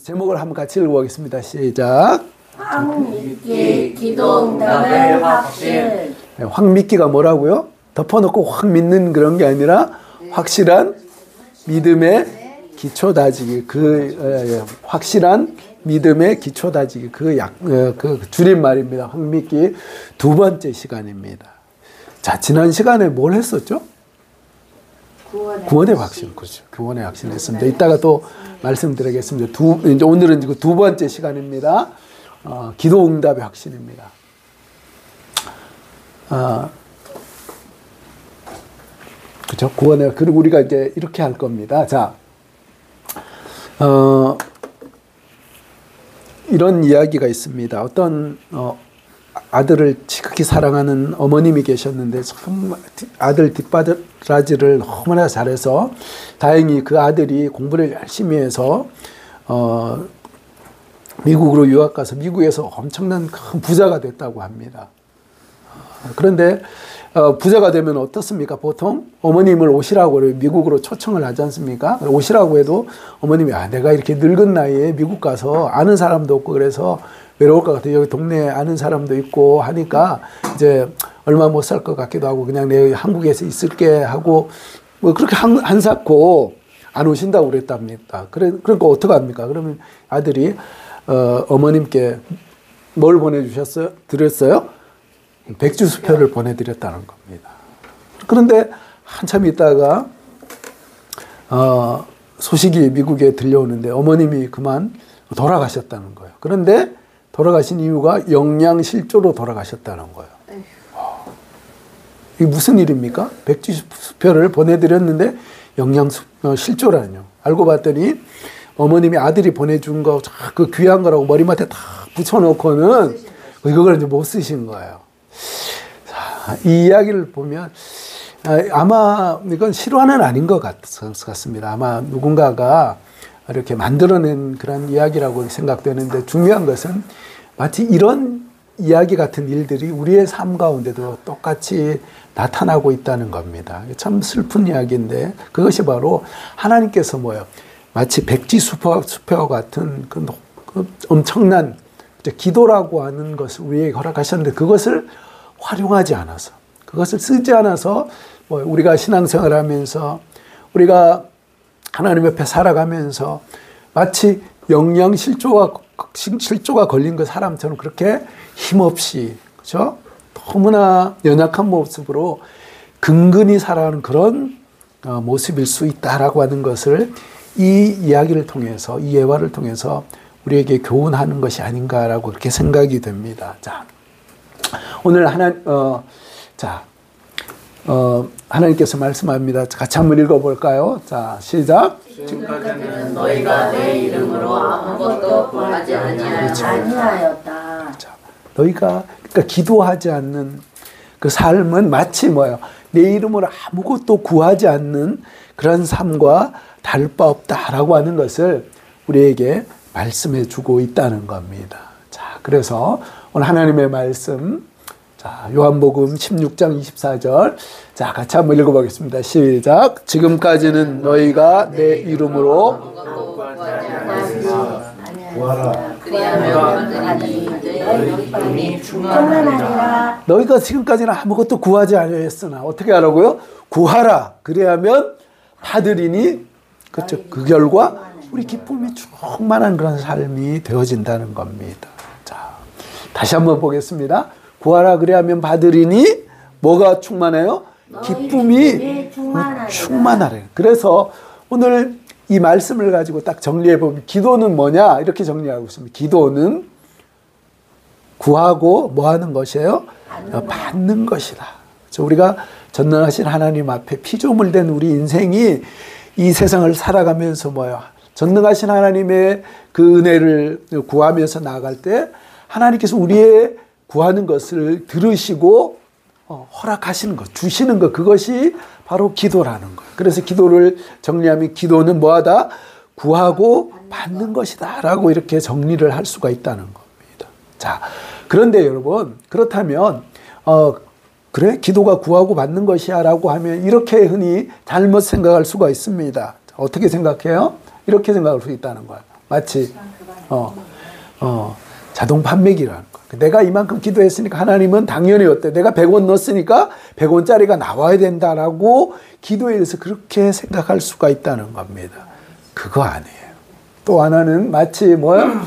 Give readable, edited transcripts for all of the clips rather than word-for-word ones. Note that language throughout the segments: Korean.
제목을 한번 같이 읽어보겠습니다. 시작. 황미끼 기도응답의 확실. 황미끼가 뭐라고요? 덮어놓고 확 믿는 그런 게 아니라 확실한 믿음의 기초 다지기. 확실한 믿음의 기초 다지기. 그 줄임말입니다. 황미끼 두 번째 시간입니다. 자, 지난 시간에 뭘 했었죠? 구원의 확신. 그렇죠. 구원의 확신 했습니다. 이따가 또 말씀드리겠습니다. 이제 오늘은 두 번째 시간입니다. 기도 응답의 확신입니다. 그렇죠. 구원의, 그리고 우리가 이제 이렇게 할 겁니다. 자, 이런 이야기가 있습니다. 어떤, 아들을 지극히 사랑하는 어머님이 계셨는데 참 아들 뒷바라지를 너무나 잘해서 다행히 그 아들이 공부를 열심히 해서 미국으로 유학 가서 미국에서 엄청난 큰 부자가 됐다고 합니다. 그런데 부자가 되면 어떻습니까? 보통 어머님을 오시라고 미국으로 초청을 하지 않습니까? 오시라고 해도 어머님이 내가 이렇게 늙은 나이에 미국 가서 아는 사람도 없고 그래서 외로울 것 같아요. 여기 동네에 아는 사람도 있고 하니까 이제 얼마 못 살 것 같기도 하고 그냥 내가 한국에서 있을게 하고 뭐 그렇게 한사코 안 오신다고 그랬답니다. 그러니까 어떡합니까? 그러면 아들이 어머님께 뭘 보내주셨어요? 드렸어요? 백지수표를 보내드렸다는 겁니다. 그런데 한참 있다가 소식이 미국에 들려오는데 어머님이 그만 돌아가셨다는 거예요. 그런데 돌아가신 이유가 영양실조로 돌아가셨다는 거예요. 이게 무슨 일입니까? 백지수표를 보내드렸는데 영양실조라뇨. 알고 봤더니 어머님이 아들이 보내준 거 그 귀한 거라고 머리맡에 다 붙여놓고는 이걸 이제 못 쓰신 거예요. 자, 이 이야기를 보면 아마 이건 실화는 아닌 것 같습니다. 아마 누군가가 이렇게 만들어낸 그런 이야기라고 생각되는데 중요한 것은 마치 이런 이야기 같은 일들이 우리의 삶 가운데도 똑같이 나타나고 있다는 겁니다. 참 슬픈 이야기인데 그것이 바로 하나님께서 뭐예요? 마치 백지수표 같은 그 엄청난 기도라고 하는 것을 우리에게 허락하셨는데 그것을 활용하지 않아서 그것을 쓰지 않아서 우리가 신앙생활을 하면서 우리가 하나님 옆에 살아가면서 마치 영양실조가 걸린 그 사람처럼 그렇게 힘없이, 그죠? 너무나 연약한 모습으로 근근히 살아가는 그런 모습일 수 있다라고 하는 것을 이 이야기를 통해서, 이 예화를 통해서 우리에게 교훈하는 것이 아닌가라고 그렇게 생각이 됩니다. 자, 오늘 하나님께서 말씀합니다. 같이 한번 읽어볼까요? 자, 시작. 지금까지는 너희가 내 이름으로 아무것도 구하지 아니하였다. 자, 너희가 그러니까 기도하지 않는 그 삶은 마치 뭐예요? 내 이름으로 아무것도 구하지 않는 그런 삶과 다를 바 없다라고 하는 것을 우리에게 말씀해 주고 있다는 겁니다. 자, 그래서 오늘 하나님의 말씀, 자, 요한복음 16장 24절. 자, 같이 한번 읽어보겠습니다. 시작. 지금까지는 너희가 내 이름으로 너희가 지금까지는 아무것도 구하지 아니하였으나 어떻게 하라고요? 구하라. 그래야면 받으리니 그렇죠. 그 결과 우리 기쁨이 충만한 그런 삶이 되어진다는 겁니다. 자, 다시 한번 보겠습니다. 구하라 그래야면 받으리니 뭐가 충만해요? 기쁨이 충만하래. 그래서 오늘 이 말씀을 가지고 딱 정리해 보면 기도는 뭐냐? 이렇게 정리하고 있습니다. 기도는 구하고 뭐 하는 것이에요? 받는 것이다. 우리가 전능하신 하나님 앞에 피조물 된 우리 인생이 이 세상을 살아가면서 뭐예요? 전능하신 하나님의 그 은혜를 구하면서 나아갈 때 하나님께서 우리의 구하는 것을 들으시고 허락하시는 것, 주시는 것, 그것이 바로 기도라는 거예요. 그래서 기도를 정리하면 기도는 뭐하다? 구하고 받는 것이다 라고 이렇게 정리를 할 수가 있다는 겁니다. 자, 그런데 여러분, 그렇다면 그래? 기도가 구하고 받는 것이야 라고 하면 이렇게 흔히 잘못 생각할 수가 있습니다. 어떻게 생각해요? 이렇게 생각할 수 있다는 거예요. 마치 자동 판매기라는 거예요. 내가 이만큼 기도했으니까 하나님은 당연히 어때? 내가 100원 넣었으니까 100원짜리가 나와야 된다라고 기도에 대해서 그렇게 생각할 수가 있다는 겁니다. 그거 아니에요. 또 하나는 마치 뭐야?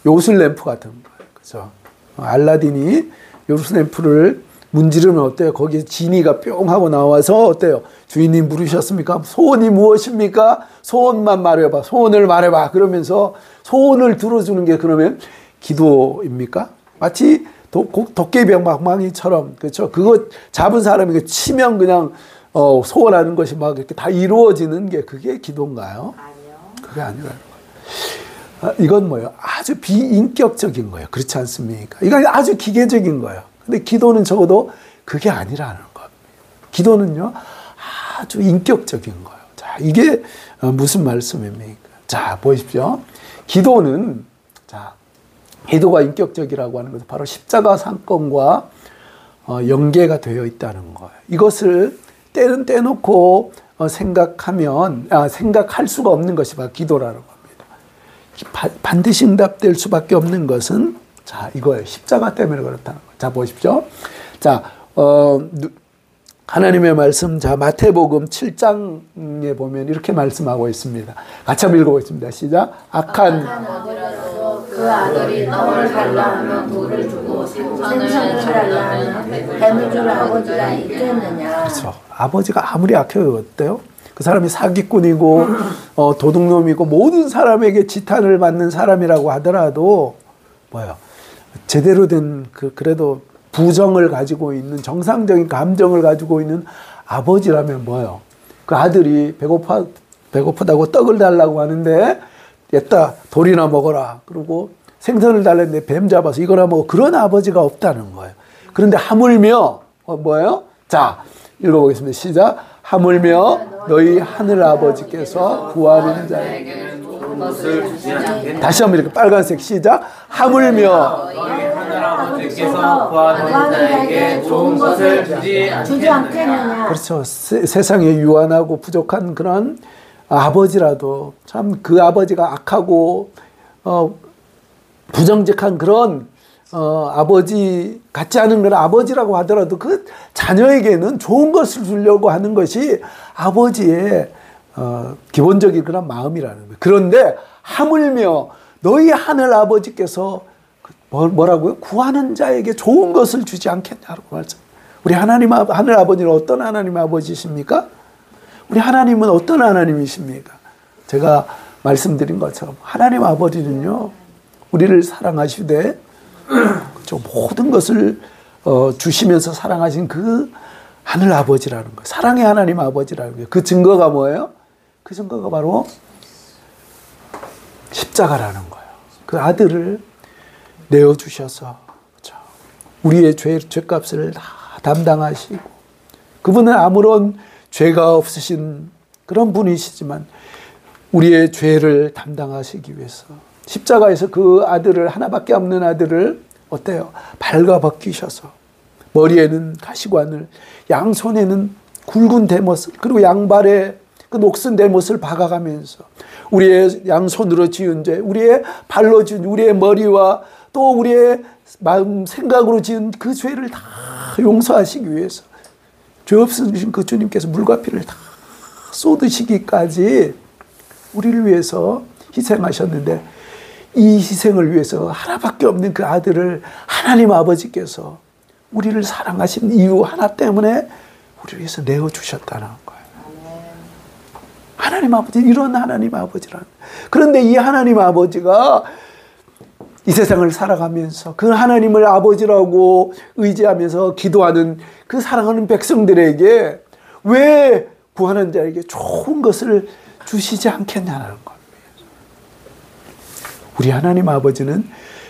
요술램프 같은 거예요. 그죠? 알라딘이 요술램프를 문지르면 어때요? 거기에 지니가 뿅 하고 나와서 어때요? 주인님 부르셨습니까? 소원이 무엇입니까? 소원만 말해봐. 소원을 말해봐. 그러면서 소원을 들어주는 게 그러면 기도입니까? 마치 도깨비방망이처럼 그렇죠? 그거 잡은 사람이 치면 그냥 소원하는 것이 막 이렇게 다 이루어지는 게 그게 기도인가요? 아니요. 그게 아니라는 거예요. 이건 뭐예요? 아주 비인격적인 거예요. 그렇지 않습니까? 이건 아주 기계적인 거예요. 근데 기도는 적어도 그게 아니라는 겁니다. 기도는요, 아주 인격적인 거예요. 자, 이게 무슨 말씀입니까? 자, 보십시오. 기도는, 자, 기도가 인격적이라고 하는 것은 바로 십자가 사건과 연계가 되어 있다는 거예요. 이것을 때는 떼놓고 생각할 수가 없는 것이 바로 기도라는 겁니다. 반드시 응답될 수밖에 없는 것은 자, 이거예요. 십자가 때문에 그렇다는 거예요. 자, 보십시오. 자, 하나님의 말씀, 자, 마태복음 7장에 보면 이렇게 말씀하고 있습니다. 같이 한번 읽어보겠습니다. 시작. 악한 어디라도 그 아들이 떡을 달라 하면 돌을 주고 생선을 달라 하면 뱀을 줄 아버지가 있겠느냐. 그렇죠. 아버지가 아무리 악해요, 어때요? 그 사람이 사기꾼이고 도둑놈이고 모든 사람에게 지탄을 받는 사람이라고 하더라도 뭐예요? 제대로 된 그래도 부정을 가지고 있는 정상적인 감정을 가지고 있는 아버지라면 뭐예요? 그 아들이 배고프다고 떡을 달라고 하는데 얘다 돌이나 먹어라. 그리고 생선을 달랬는데 뱀 잡아서 이거나 먹어. 그런 아버지가 없다는 거예요. 그런데 하물며 뭐예요? 자, 읽어보겠습니다. 시작. 하물며 너희 하늘 아버지께서 구하는 자에게 다시 한번 이렇게 빨간색 시작. 하물며 아버지께서 구하는 자에게 좋은 것을 주지 않겠느냐. 그렇죠. 세상에 유한하고 부족한 그런 아버지라도 참 그 아버지가 악하고 부정직한 그런 아버지 같지 않은 그런 아버지라고 하더라도 그 자녀에게는 좋은 것을 주려고 하는 것이 아버지의 기본적인 그런 마음이라는 거예요. 그런데 하물며 너희 하늘 아버지께서 뭐라고요? 구하는 자에게 좋은 것을 주지 않겠냐고 말씀. 우리 하나님 하늘 아버지는 어떤 하나님 아버지십니까? 우리 하나님은 어떤 하나님이십니까? 제가 말씀드린 것처럼 하나님 아버지는요, 우리를 사랑하시되 그렇죠? 모든 것을 주시면서 사랑하신 그 하늘 아버지라는 거예요. 사랑의 하나님 아버지라는 거예요. 그 증거가 뭐예요? 그 증거가 바로 십자가라는 거예요. 그 아들을 내어주셔서 그렇죠? 우리의 죄값을 다 담당하시고 그분은 아무런 죄가 없으신 그런 분이시지만 우리의 죄를 담당하시기 위해서 십자가에서 그 아들을 하나밖에 없는 아들을 어때요? 발가벗기셔서 머리에는 가시관을 양손에는 굵은 대못을 그리고 양발에 그 녹슨 대못을 박아가면서 우리의 양손으로 지은 죄, 우리의 발로 지은 우리의 머리와 또 우리의 마음 생각으로 지은 그 죄를 다 용서하시기 위해서 죄 없으신 그 주님께서 물과 피를 다 쏟으시기까지 우리를 위해서 희생하셨는데 이 희생을 위해서 하나밖에 없는 그 아들을 하나님 아버지께서 우리를 사랑하신 이유 하나 때문에 우리를 위해서 내어주셨다는 거예요. 하나님 아버지, 이런 하나님 아버지란. 그런데 이 하나님 아버지가 이 세상을 살아가면서 그 하나님을 아버지라고 의지하면서 기도하는 그 사랑하는 백성들에게 왜 구하는 자에게 좋은 것을 주시지 않겠냐는 겁니다. 우리 하나님 아버지는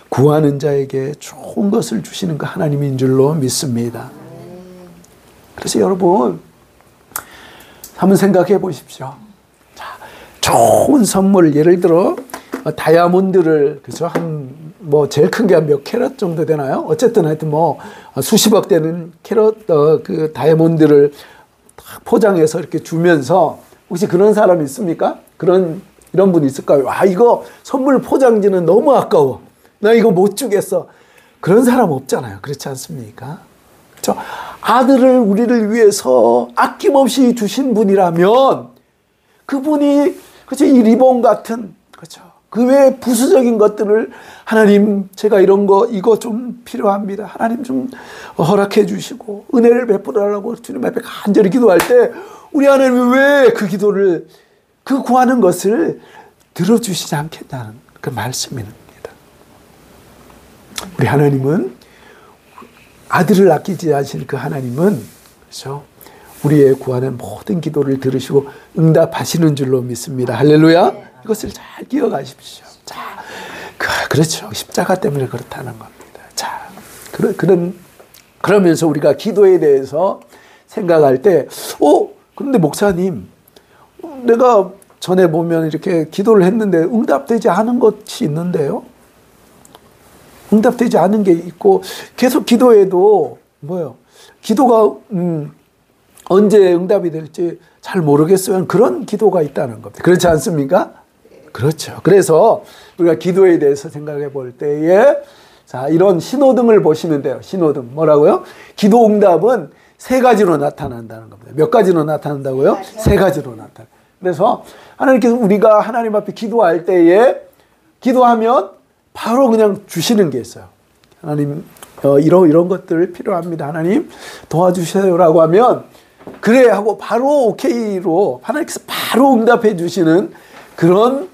구하는 자에게 좋은 것을 주시는 그 하나님인 줄로 믿습니다. 그래서 여러분 한번 생각해 보십시오. 자, 좋은 선물, 예를 들어 다이아몬드를 그죠? 뭐 제일 큰 게 한 몇 캐럿 정도 되나요? 어쨌든 하여튼 뭐 수십억 되는 캐럿 그 다이아몬드를 딱 포장해서 이렇게 주면서 혹시 그런 사람 있습니까? 그런 이런 분 있을까요? 아, 이거 선물 포장지는 너무 아까워. 나 이거 못 주겠어. 그런 사람 없잖아요. 그렇지 않습니까? 그렇죠? 아들을 우리를 위해서 아낌없이 주신 분이라면 그분이 그렇죠? 이 리본 같은 그렇죠? 그 외에 부수적인 것들을 하나님 제가 이런 거 이거 좀 필요합니다. 하나님 좀 허락해 주시고 은혜를 베풀어달라고 주님 앞에 간절히 기도할 때 우리 하나님이 왜 그 기도를 그 구하는 것을 들어주시지 않겠다는 그 말씀입니다. 우리 하나님은 아들을 아끼지 않으신 그 하나님은 그렇죠? 우리의 구하는 모든 기도를 들으시고 응답하시는 줄로 믿습니다. 할렐루야. 이것을 잘 기억하십시오. 자, 그렇죠. 십자가 때문에 그렇다는 겁니다. 자, 그러면서 우리가 기도에 대해서 생각할 때, 그런데 목사님, 내가 전에 보면 이렇게 기도를 했는데 응답되지 않은 것이 있는데요. 응답되지 않은 게 있고 계속 기도해도 뭐예요? 기도가 언제 응답이 될지 잘 모르겠어요. 그런 기도가 있다는 겁니다. 그렇지 않습니까? 그렇죠. 그래서 우리가 기도에 대해서 생각해 볼 때에 자, 이런 신호등을 보시면 돼요. 신호등. 뭐라고요? 기도 응답은 세 가지로 나타난다는 겁니다. 몇 가지로 나타난다고요? 세 가지로 나타나요. 그래서 하나님께서 우리가 하나님 앞에 기도할 때에 기도하면 바로 그냥 주시는 게 있어요. 하나님 이런 것들 필요합니다. 하나님 도와주세요라고 하면 그래 하고 바로 오케이로 하나님께서 바로 응답해 주시는 그런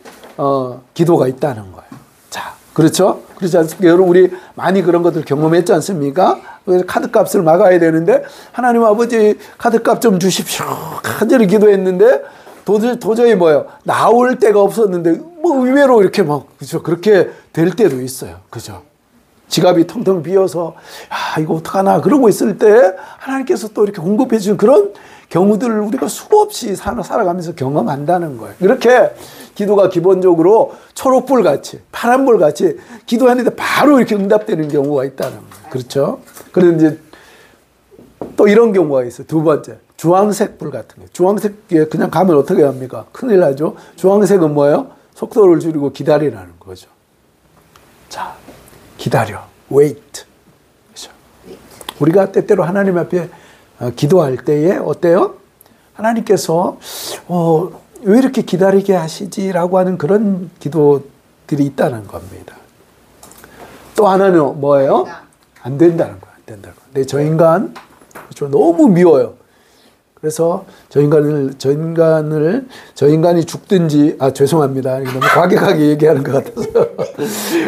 기도가 있다는 거예요. 자, 그렇죠? 그렇지 않습니까? 여러분 우리 많이 그런 것들 경험했지 않습니까? 카드값을 막아야 되는데 하나님 아버지 카드값 좀 주십시오. 간절히 기도했는데 도저히 뭐예요? 나올 데가 없었는데 뭐 의외로 이렇게 막 그죠? 그렇게 될 때도 있어요. 그죠? 지갑이 텅텅 비어서 이거 어떡하나 그러고 있을 때 하나님께서 또 이렇게 공급해 주는 그런 경우들을 우리가 수없이 살아가면서 경험한다는 거예요. 이렇게 기도가 기본적으로 초록불 같이 파란불 같이 기도했는데 바로 이렇게 응답되는 경우가 있다는 거예요. 그렇죠? 그런데 이제 또 이런 경우가 있어요. 두 번째. 주황색 불 같은 거. 주황색에 그냥 가면 어떻게 합니까? 큰일 나죠. 주황색은 뭐예요? 속도를 줄이고 기다리라는 거죠. 자, 기다려. wait. 그렇죠? 우리가 때때로 하나님 앞에 기도할 때에 어때요? 하나님께서 왜 이렇게 기다리게 하시지라고 하는 그런 기도들이 있다는 겁니다. 또 하나는 뭐예요? 안 된다는 거예요. 안 된다는 거예요. 근데 저 인간 그렇죠? 너무 미워요. 그래서 저 인간이 죽든지 죄송합니다. 너무 과격하게 얘기하는 것 같아서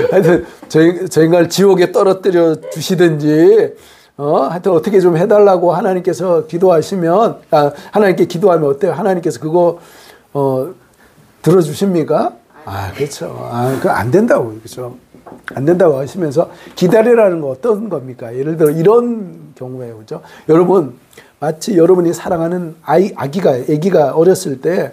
하여튼 저 인간을 지옥에 떨어뜨려 주시든지 하여튼 어떻게 좀 해달라고 하나님께서 기도하시면 하나님께 기도하면 어때요? 하나님께서 그거 들어주십니까? 그렇죠. 그거 안 된다고 그렇죠. 안 된다고 하시면서 기다리라는 거 어떤 겁니까? 예를 들어 이런 경우에요, 그렇죠? 여러분 마치 여러분이 사랑하는 아기가 어렸을 때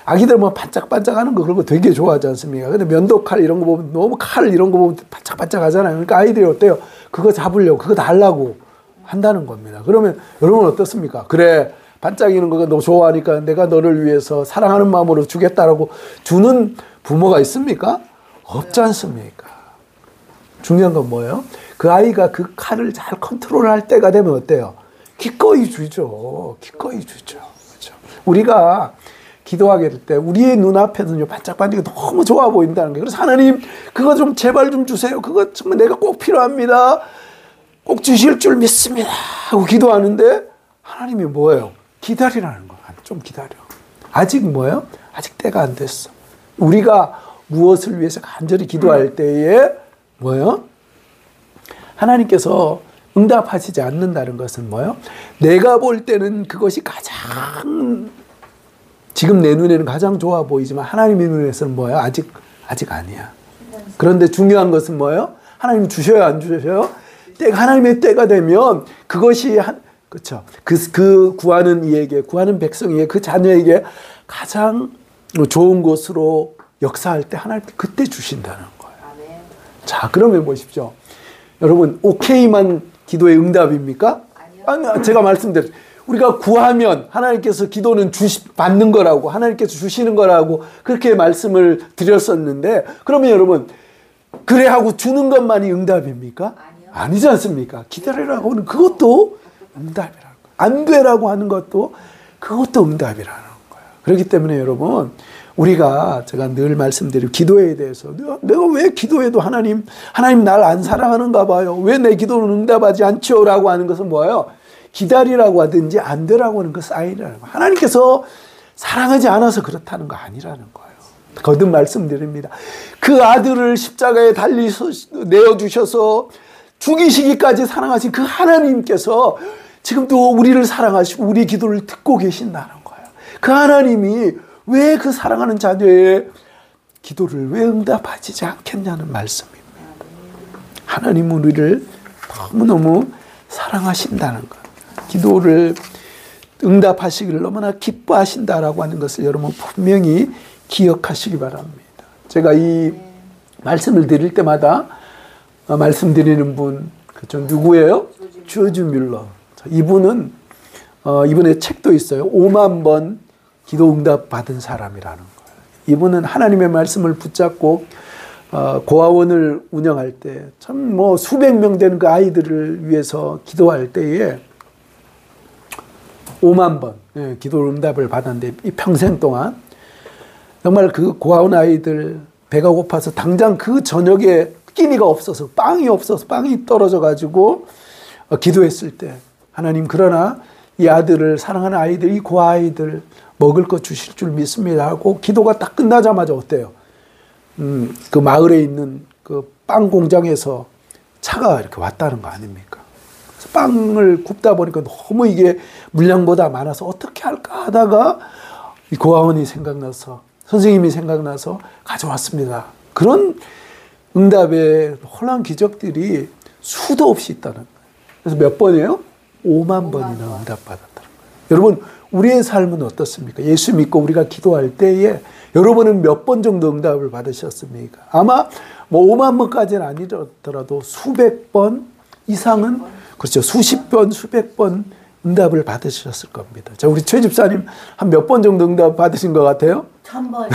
아기들 뭐 반짝반짝하는 거 그런 거 되게 좋아하지 않습니까? 근데 면도칼 이런 거 보면 너무 칼 이런 거 보면 반짝반짝하잖아요. 그러니까 아이들이 어때요? 그거 잡으려고 그거 달라고 한다는 겁니다. 그러면 여러분 어떻습니까? 그래 반짝이는 거 너 좋아하니까 내가 너를 위해서 사랑하는 마음으로 주겠다라고 주는 부모가 있습니까? 없지 않습니까? 중요한 건 뭐예요? 그 아이가 그 칼을 잘 컨트롤할 때가 되면 어때요? 기꺼이 주죠. 기꺼이 주죠. 그렇죠? 우리가 기도하게 될 때 우리의 눈앞에는요 반짝반짝이 너무 좋아 보인다는 거예요. 그래서 하나님 그거 좀 제발 좀 주세요. 그거 정말 내가 꼭 필요합니다. 꼭 주실 줄 믿습니다. 하고 기도하는데 하나님이 뭐예요? 기다리라는 거예요. 좀 기다려. 아직 뭐예요? 아직 때가 안 됐어. 우리가 무엇을 위해서 간절히 기도할 때에 뭐예요? 하나님께서 응답하시지 않는다는 것은 뭐예요? 내가 볼 때는 그것이 가장 지금 내 눈에는 가장 좋아 보이지만 하나님의 눈에서는 뭐예요? 아직 아니야. 그런데 중요한 것은 뭐예요? 하나님 주셔요, 안 주셔요? 하나님의 때가 되면 그것이 그렇죠. 그 구하는 이에게, 구하는 백성에게, 그 자녀에게 가장 좋은 것으로 역사할 때 하나님 그때 주신다는 거예요. 자, 그러면 보십시오. 여러분, 오케이만 기도의 응답입니까? 아니, 제가 말씀드렸죠. 우리가 구하면 하나님께서 기도는 받는 거라고, 하나님께서 주시는 거라고 그렇게 말씀을 드렸었는데, 그러면 여러분, 그래 하고 주는 것만이 응답입니까? 아니지 않습니까? 기다리라고 하는 그것도 응답이라는 거예요. 안 되라고 하는 것도 그것도 응답이라는 거예요. 그렇기 때문에 여러분, 우리가 제가 늘 말씀드리고 기도에 대해서 내가 왜 기도해도 하나님 날 안 사랑하는가 봐요. 왜 내 기도는 응답하지 않죠? 라고 하는 것은 뭐예요? 기다리라고 하든지 안 되라고 하는 그 사인이라는 거예요. 하나님께서 사랑하지 않아서 그렇다는 거 아니라는 거예요. 거듭 말씀드립니다. 그 아들을 십자가에 달리 내어주셔서 죽이시기까지 사랑하신 그 하나님께서 지금도 우리를 사랑하시고 우리 기도를 듣고 계신다는 거예요. 그 하나님이 왜 그 사랑하는 자녀의 기도를 왜 응답하지 않겠냐는 말씀입니다. 하나님은 우리를 너무너무 사랑하신다는 것. 기도를 응답하시기를 너무나 기뻐하신다라고 하는 것을 여러분 분명히 기억하시기 바랍니다. 제가 이 말씀을 드릴 때마다 말씀드리는 분, 그죠? 누구예요? 조지 뮬러. 이분은 이분의 책도 있어요. 5만 번 기도 응답 받은 사람이라는 거예요. 이분은 하나님의 말씀을 붙잡고 고아원을 운영할 때 참 뭐 수백 명 되는 그 아이들을 위해서 기도할 때에 5만 번 기도 응답을 받았는데 이 평생 동안 정말 그 고아원 아이들 배가 고파서 당장 그 저녁에 끼니가 없어서 빵이 떨어져 가지고 기도했을 때 하나님 그러나 이 아들을 사랑하는 아이들 이 고아 아이들 먹을 거 주실 줄 믿습니다 하고 기도가 딱 끝나자마자 어때요? 그 마을에 있는 그 빵 공장에서 차가 이렇게 왔다는 거 아닙니까? 그래서 빵을 굽다 보니까 너무 이게 물량보다 많아서 어떻게 할까 하다가 이 고아원이 생각나서 선생님이 생각나서 가져왔습니다. 그런 응답의 놀라운 기적들이 수도 없이 있다는 거예요. 그래서 몇 번이에요? 5만 번이나 응답받았다는 거예요. 여러분 우리의 삶은 어떻습니까? 예수 믿고 우리가 기도할 때에 여러분은 몇 번 정도 응답을 받으셨습니까? 아마 뭐 5만 번까지는 아니더라도 수백 번 이상은 그렇죠. 수십 번, 수백 번 응답을 받으셨을 겁니다. 자, 우리 최 집사님 한 몇 번 정도 응답 받으신 것 같아요? 1000번.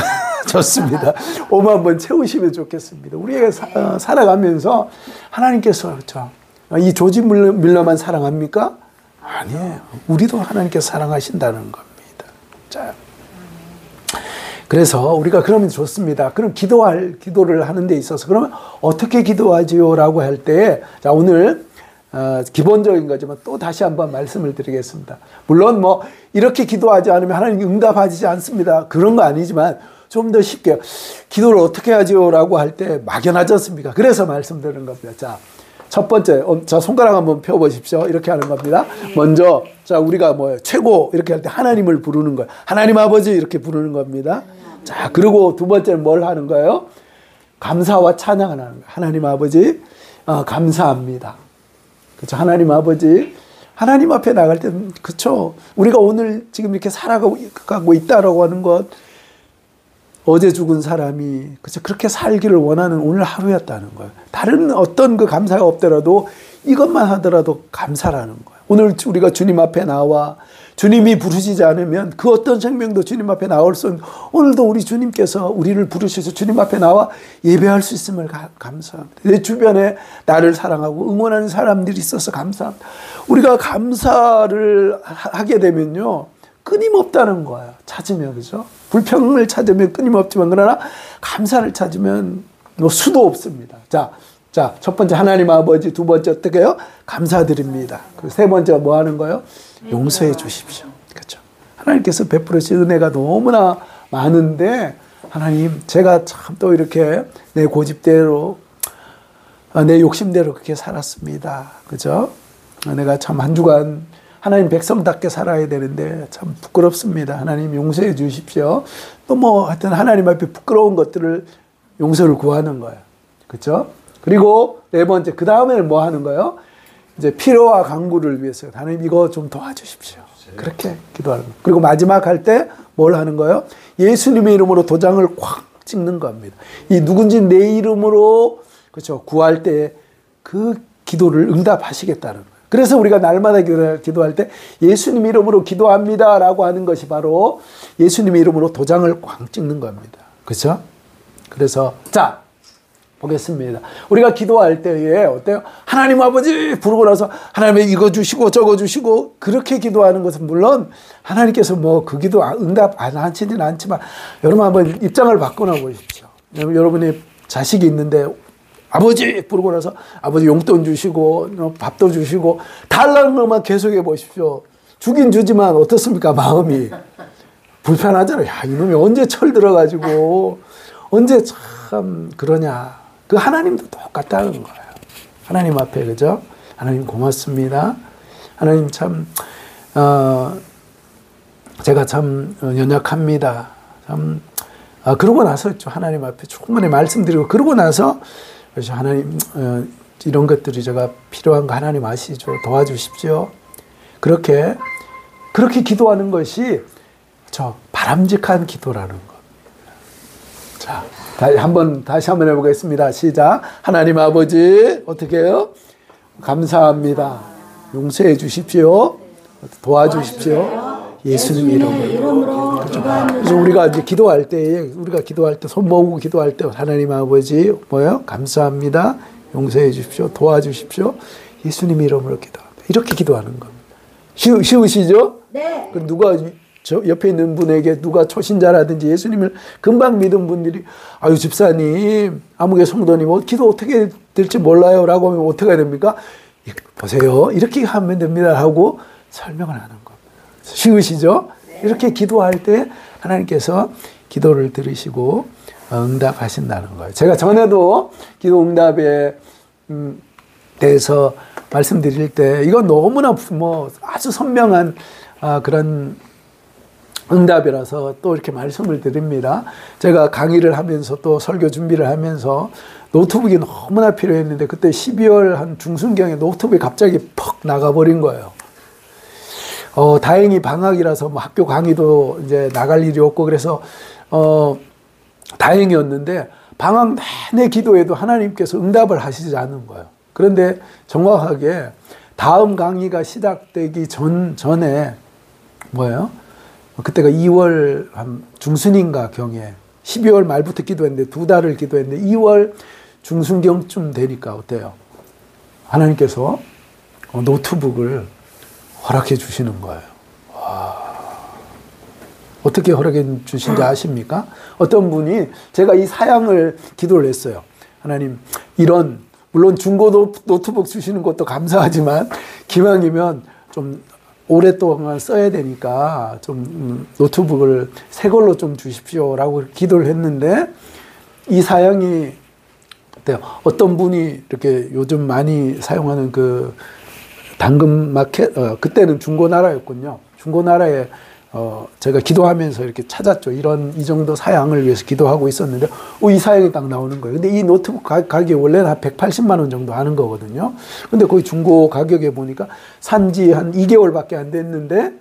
좋습니다. 5만 번 채우시면 좋겠습니다. 우리가 살아가면서 하나님께서 그렇죠. 이 조지 밀러만 사랑합니까? 아니에요. 우리도 하나님께서 사랑하신다는 겁니다. 자, 그래서 우리가 그러면 좋습니다. 그럼 기도를 하는 데 있어서 그러면 어떻게 기도하지요? 라고 할 때, 자, 오늘 기본적인 거지만 또 다시 한번 말씀을 드리겠습니다. 물론 뭐 이렇게 기도하지 않으면 하나님 응답하지 않습니다. 그런 거 아니지만 좀 더 쉽게 기도를 어떻게 하지요? 라고 할 때 막연하지 않습니까? 그래서 말씀드리는 겁니다. 자, 첫 번째, 자, 손가락 한번 펴보십시오. 이렇게 하는 겁니다. 먼저, 자, 우리가 뭐예요? 최고, 이렇게 할 때 하나님을 부르는 거예요. 하나님 아버지, 이렇게 부르는 겁니다. 자, 그리고 두 번째는 뭘 하는 거예요? 감사와 찬양을 하는 거예요. 하나님 아버지, 감사합니다. 그렇죠. 하나님 아버지, 하나님 앞에 나갈 때, 그렇죠. 우리가 오늘 지금 이렇게 살아가고 있다라고 하는 것, 어제 죽은 사람이 그렇죠. 그렇게 살기를 원하는 오늘 하루였다는 거예요. 다른 어떤 그 감사가 없더라도 이것만 하더라도 감사라는 거예요. 오늘 우리가 주님 앞에 나와 주님이 부르시지 않으면 그 어떤 생명도 주님 앞에 나올 수 없는 오늘도 우리 주님께서 우리를 부르셔서 주님 앞에 나와 예배할 수 있음을 감사합니다. 내 주변에 나를 사랑하고 응원하는 사람들이 있어서 감사합니다. 우리가 감사를 하게 되면요. 끊임없다는 거예요. 찾으면, 그죠? 불평을 찾으면 끊임없지만, 그러나 감사를 찾으면 뭐 수도 없습니다. 자, 첫 번째 하나님 아버지, 두 번째 어떻게 해요? 감사드립니다. 그리고 세 번째 뭐 하는 거예요? 용서해 주십시오. 그렇죠? 하나님께서 베풀으신 은혜가 너무나 많은데, 하나님, 제가 참 또 이렇게 내 고집대로, 내 욕심대로 그렇게 살았습니다. 그죠? 내가 참 한 주간 하나님 백성답게 살아야 되는데 참 부끄럽습니다. 하나님 용서해 주십시오. 또 뭐 하여튼 하나님 앞에 부끄러운 것들을 용서를 구하는 거예요. 그렇죠? 그리고 네 번째 그 다음에는 뭐 하는 거예요? 이제 필요와 간구를 위해서 하나님 이거 좀 도와주십시오. 그렇게 기도하는 거예요. 그리고 마지막 할 때 뭘 하는 거예요? 예수님의 이름으로 도장을 콱 찍는 겁니다. 이 누군지 내 이름으로 그렇죠? 구할 때 그 기도를 응답하시겠다는 거예요. 그래서 우리가 날마다 기도할 때 예수님 이름으로 기도합니다 라고 하는 것이 바로 예수님 이름으로 도장을 꽝 찍는 겁니다. 그렇죠? 그래서 자 보겠습니다. 우리가 기도할 때에 어때요? 하나님 아버지 부르고 나서 하나님 이거 주시고 저거 주시고 그렇게 기도하는 것은 물론 하나님께서 뭐 그 기도 응답 안 하시지는 않지만 여러분 한번 입장을 바꿔놔 보십시오. 여러분이 자식이 있는데 아버지 부르고 나서 아버지 용돈 주시고 밥도 주시고 달라는 것만 계속해 보십시오. 주긴 주지만 어떻습니까? 마음이 불편하잖아요. 야, 이놈이 언제 철 들어가지고 언제 참 그러냐. 그 하나님도 똑같다는 거예요. 하나님 앞에 그죠? 하나님 고맙습니다. 하나님 참 제가 참 연약합니다. 참 그러고 나서 하나님 앞에 충분히 말씀드리고 그러고 나서 그래서 하나님 이런 것들이 제가 필요한 거 하나님 아시죠? 도와주십시오. 그렇게 기도하는 것이 저 바람직한 기도라는 거. 자, 다시 한번 해보겠습니다. 시작. 하나님 아버지 어떻게 해요? 감사합니다. 용서해 주십시오. 도와주십시오. 예수님 이름으로. 그래서 우리가 이제 기도할 때 손 모으고 기도할 때 하나님 아버지 뭐예요? 감사합니다. 용서해 주십시오. 도와주십시오. 예수님 이름으로 기도합니다. 이렇게 기도하는 겁니다. 쉬우시죠? 네. 누가 저 옆에 있는 분에게 누가 초신자라든지 예수님을 금방 믿은 분들이 아유 집사님 아무개 성도님 기도 어떻게 될지 몰라요 라고 하면 어떻게 해야 됩니까? 보세요 이렇게 하면 됩니다 하고 설명을 하는 겁니다. 쉬우시죠? 네. 이렇게 기도할 때 하나님께서 기도를 들으시고 응답하신다는 거예요. 제가 전에도 기도 응답에 대해서 말씀드릴 때 이건 너무나 아주 선명한 그런 응답이라서 또 이렇게 말씀을 드립니다. 제가 강의를 하면서 또 설교 준비를 하면서 노트북이 너무나 필요했는데 그때 12월 한 중순경에 노트북이 갑자기 퍽 나가버린 거예요. 다행히 방학이라서 학교 강의도 이제 나갈 일이 없고 그래서 다행이었는데 방학 내내 기도해도 하나님께서 응답을 하시지 않는 거예요. 그런데 정확하게 다음 강의가 시작되기 전에 뭐예요? 그때가 2월 한 중순인가 경에 12월 말부터 기도했는데 2달을 기도했는데 2월 중순경쯤 되니까 어때요? 하나님께서 노트북을 허락해 주시는 거예요. 와. 어떻게 허락해 주신지 아십니까? 어떤 분이 제가 이 사양을 기도를 했어요. 하나님 이런 물론 중고 노트북 주시는 것도 감사하지만 기왕이면 좀 오랫동안 써야 되니까 좀 노트북을 새 걸로 좀 주십시오라고 기도를 했는데 이 사양이 어때요? 어떤 분이 이렇게 요즘 많이 사용하는 그 당근 마켓 그때는 중고나라였군요. 중고나라에 제가 기도하면서 이렇게 찾았죠. 이 정도 사양을 위해서 기도하고 있었는데 이 사양이 딱 나오는 거예요. 근데 이 노트북 가격이 원래는 한 180만 원 정도 하는 거거든요. 근데 거기 중고 가격에 보니까 산지 한 2개월밖에 안 됐는데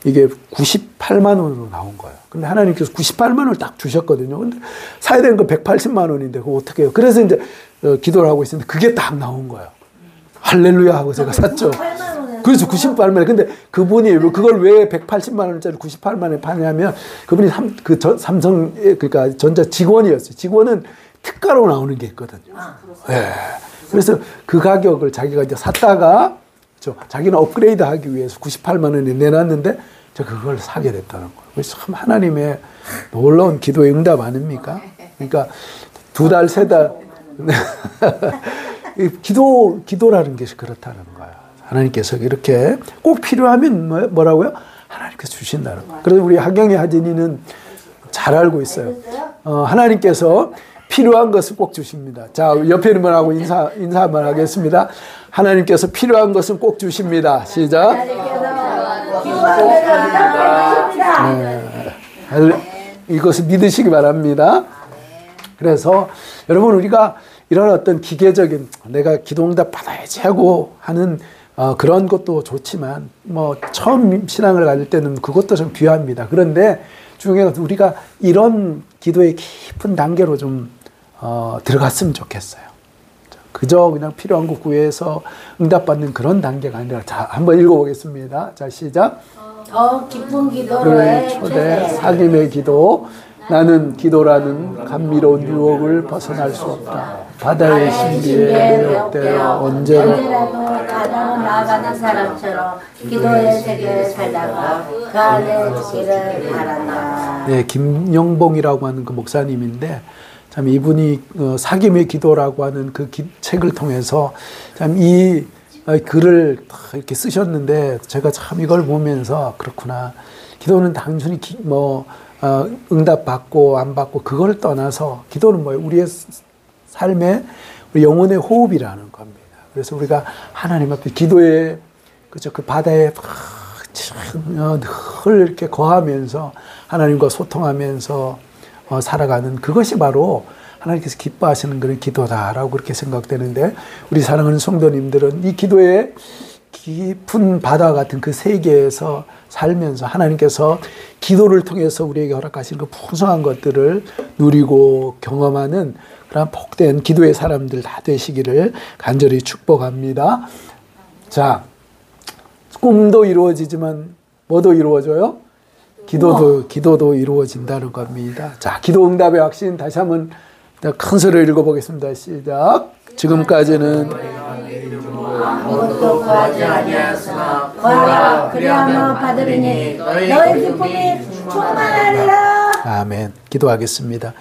이게 98만 원으로 나온 거예요. 근데 하나님께서 98만 원을 딱 주셨거든요. 근데 사야 되는 거 180만 원인데 그거 어떻게 해요? 그래서 이제 기도를 하고 있었는데 그게 딱 나온 거예요. 할렐루야 하고 제가 샀죠. 그래서 98만 원. 근데 그분이 그걸 왜 180만 원짜리 98만 원에 파냐면 그분이 삼성 그러니까 전자 직원이었어요. 직원은 특가로 나오는 게 있거든요. 네. 그래서 그 가격을 자기가 이제 샀다가 자기는 업그레이드 하기 위해서 98만 원에 내놨는데 그걸 사게 됐다는 거예요. 그래서 참 하나님의 놀라운 기도의 응답 아닙니까? 그러니까 2달, 3달 기도라는 것이 그렇다는 거예요. 하나님께서 이렇게 꼭 필요하면 뭐라고요? 하나님께서 주신다는 거예요. 그래서 우리 하경이 하진이는 잘 알고 있어요. 하나님께서 필요한 것을 꼭 주십니다. 자, 옆에 있는 분하고 인사 한번 하겠습니다. 하나님께서 필요한 것은 꼭 주십니다. 시작. 이것을 믿으시기 바랍니다. 그래서 여러분 우리가 이런 어떤 기계적인 내가 기도응답 받아야지 하고 하는 그런 것도 좋지만 처음 신앙을 가질 때는 그것도 좀 귀합니다. 그런데 중요한 우리가 이런 기도의 깊은 단계로 좀 들어갔으면 좋겠어요. 그저 그냥 필요한 거 구해서 응답받는 그런 단계가 아니라 자, 한번 읽어보겠습니다. 자, 시작. 더 깊은 기도의 그의 초대 사귐의 기도. 나는 기도라는 감미로운 유혹을 벗어날 수 없다. 바다의 신비에 매혹되어 언제라도 가다로 나아가는 사람처럼 기도의 세계에 살다가 그 안에 있기를 바란다. 네, 김영봉이라고 하는 그 목사님인데 참 이분이 사귐의 기도라고 하는 그 책을 통해서 참 이 글을 이렇게 쓰셨는데 제가 참 이걸 보면서 그렇구나. 기도는 단순히 응답받고 안 받고 그걸 떠나서 기도는 뭐예요? 우리의 삶의 우리 영혼의 호흡이라는 겁니다. 그래서 우리가 하나님 앞에 기도에 그죠 그 바다에 늘 이렇게 거하면서 하나님과 소통하면서 살아가는 그것이 바로 하나님께서 기뻐하시는 그런 기도다라고 그렇게 생각되는데 우리 사랑하는 성도님들은 이 기도의 깊은 바다 같은 그 세계에서 살면서 하나님께서 기도를 통해서 우리에게 허락하신 그 풍성한 것들을 누리고 경험하는 그런 복된 기도의 사람들 다 되시기를 간절히 축복합니다. 자, 꿈도 이루어지지만 뭐도 이루어져요? 기도도 이루어진다는 겁니다. 자, 기도 응답의 확신 다시 한번 큰 소리로 읽어보겠습니다. 시작. 지금까지는 아무것도 구하지 아니하였으나 구하라 그리하면 받으리니 너의 기쁨이 충만하리라. 아멘. 기도하겠습니다.